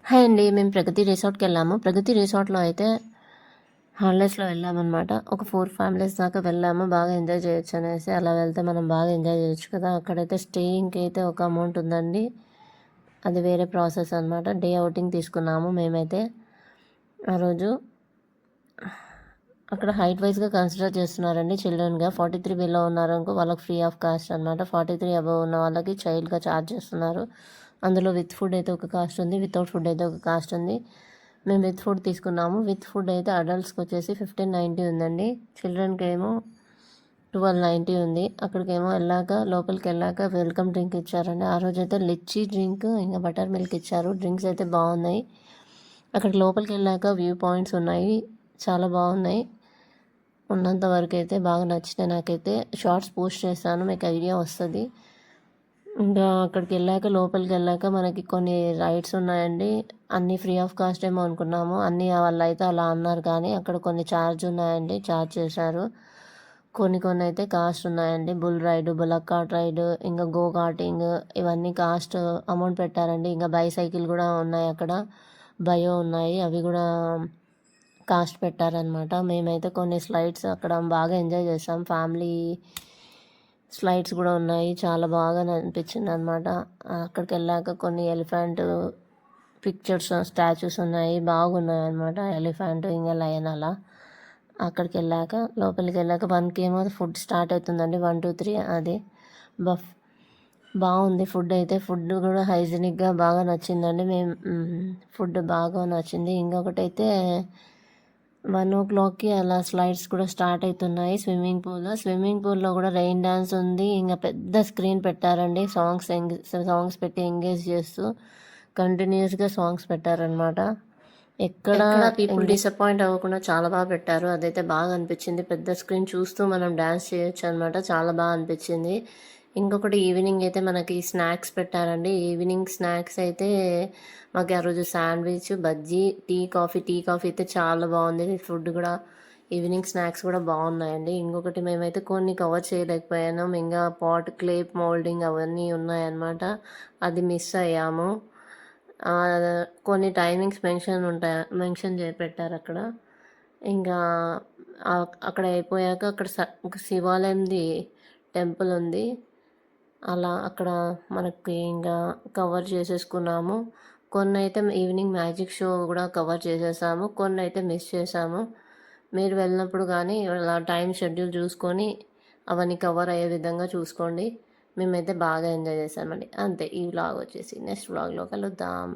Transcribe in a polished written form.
Hi అండి. మేము ప్రగతి రిసార్ట్‌కెళ్ళాము. ప్రగతి రిసార్ట్‌లో అయితే హాలిడేస్‌లో వెళ్ళామనమాట. ఒక 4 ఫ్యామిలీస్ దాకా వెళ్ళాము. బాగా ఎంజాయ్ చేయొచ్చనేసి. అలా వెళ్తే మనం బాగా ఎంజాయ్ చేయొచ్చు కదా! అక్కడైతే స్టేయింగ్‌కి అయితే ఒక అమౌంట్ ఉందండి. అది వేరే ప్రాసెస్ అనమాట. డే ఔటింగ్ తీసుకున్నాము మేమైతే. ఆ రోజు అక్కడ హైట్ వైస్‌గా కన్సిడర్ చేస్తున్నారండి చిల్డ్రన్‌గా. 43 బిలో ఉన్నారనుకో వాళ్ళకి ఫ్రీ ఆఫ్ కాస్ట్ అనమాట. 43 అబోవ్ ఉన్న వాళ్ళకి చైల్డ్‌గా ఛార్జ్ చేస్తున్నారు. అందులో విత్ ఫుడ్ అయితే ఒక కాస్ట్ ఉంది. వితౌట్ ఫుడ్ అయితే ఒక కాస్ట్ ఉంది. మేము విత్ ఫుడ్ తీసుకున్నాము. విత్ ఫుడ్ అయితే అడల్ట్స్‌కి వచ్చేసి 1590 ఉందండి. చిల్డ్రన్‌కి ఏమో 1290 ఉంది. అక్కడికేమో లోపలికెళ్ళాక వెల్కమ్ డ్రింక్ ఇచ్చారండి. ఆ రోజైతే లిచ్చీ డ్రింక్ ఇంకా బటర్ మిల్క్ ఇచ్చారు. డ్రింక్స్ అయితే బాగున్నాయి. అక్కడికి లోపలికెళ్ళాక వ్యూ పాయింట్స్ ఉన్నాయి. చాలా బాగున్నాయి. ఉన్నంత వరకు అయితే బాగా నచ్చినాయి నాకైతే. షార్ట్స్ పోస్ట్ చేస్తాను, మీకు ఐడియా వస్తుంది. ఇంకా లోపలికి వెళ్ళాక మనకి కొన్ని రైడ్స్ ఉన్నాయండి. అన్నీ ఫ్రీ ఆఫ్ కాస్ట్ ఏమో అనుకున్నాము. అన్నీ వాళ్ళైతే అలా అన్నారు, కానీ అక్కడ కొన్ని ఛార్జ్ ఉన్నాయండి. ఛార్జ్ చేశారు. కొన్ని అయితే కాస్ట్ ఉన్నాయండి. Bull ride, bullock cart ride, ఇంకా గో కార్టింగ్, ఇవన్నీ కాస్ట్ అమౌంట్ పెట్టారండి. ఇంకా బైసైకిల్ కూడా ఉన్నాయి అక్కడ. బయో ఉన్నాయి, అవి కూడా కాస్ట్ పెట్టారనమాట. మేమైతే కొన్ని స్లైడ్స్ అక్కడ బాగా ఎంజాయ్ చేసాం. ఫ్యామిలీ స్లైడ్స్ కూడా ఉన్నాయి. చాలా బాగా అనిపించింది అనమాట. అక్కడికి వెళ్ళాక కొన్ని ఎలిఫెంట్ పిక్చర్స్, స్టాచ్యూస్ ఉన్నాయి. బాగున్నాయి అనమాట. ఎలిఫెంట్ ఇంకా లయన్ అలా. లోపలికి వెళ్ళాక 1కి ఏమో ఫుడ్ స్టార్ట్ అవుతుందండి. 1, 2, 3 అది బఫ్ బాగుంది. ఫుడ్ కూడా హైజీనిక్గా బాగా నచ్చిందండి. ఫుడ్ బాగా నచ్చింది. ఇంకొకటైతే 1 o'clockకి అలా స్లైడ్స్ కూడా స్టార్ట్ అవుతున్నాయి. స్విమ్మింగ్ పూల్లో కూడా రెయిన్ డ్యాన్స్ ఉంది. ఇంకా పెద్ద స్క్రీన్ పెట్టారండి. సాంగ్స్ పెట్టి ఎంగేజ్ చేస్తూ కంటిన్యూస్గా సాంగ్స్ పెట్టారనమాట. ఎక్కడ పీపుల్ డిసప్పాయింట్ అవ్వకుండా చాలా బాగా పెట్టారు. అదైతే బాగా అనిపించింది. పెద్ద స్క్రీన్ చూస్తూ మనం డ్యాన్స్ చేయొచ్చు అనమాట. చాలా బాగా అనిపించింది. ఇంకొకటి ఈవినింగ్ అయితే మనకి స్నాక్స్ పెట్టారండి. ఈవినింగ్ స్నాక్స్ అయితే మాకు ఆ రోజు శాండ్విచ్, బజ్జీ, టీ కాఫీ అయితే చాలా బాగుంది. ఫుడ్ కూడా ఈవినింగ్ స్నాక్స్ కూడా బాగున్నాయండి. ఇంకొకటి మేమైతే కొన్ని కవర్ చేయలేకపోయాము. ఇంకా క్లే మోల్డింగ్ అవన్నీ ఉన్నాయన్నమాట. అది మిస్ అయ్యాము. కొన్ని టైమింగ్స్ మెన్షన్ పెట్టారు అక్కడ. ఇంకా అక్కడ అయిపోయాక అక్కడ శివాలయంది టెంపుల్ ఉంది. అలా అక్కడ మనకి ఇంకా కవర్ చేసేసుకున్నాము. కొన్ని అయితే ఈవినింగ్ మ్యాజిక్ షో కూడా కవర్ చేసేసాము. కొన్ని అయితే మిస్ చేసాము. మీరు వెళ్ళినప్పుడు కానీ అలా టైం షెడ్యూల్ చూసుకొని అవన్నీ కవర్ అయ్యే విధంగా చూసుకోండి. మేమైతే బాగా ఎంజాయ్ చేసామండి. అంతే. ఈ వ్లాగ్ వచ్చేసి నెక్స్ట్ వ్లాగ్లో కలుద్దాం.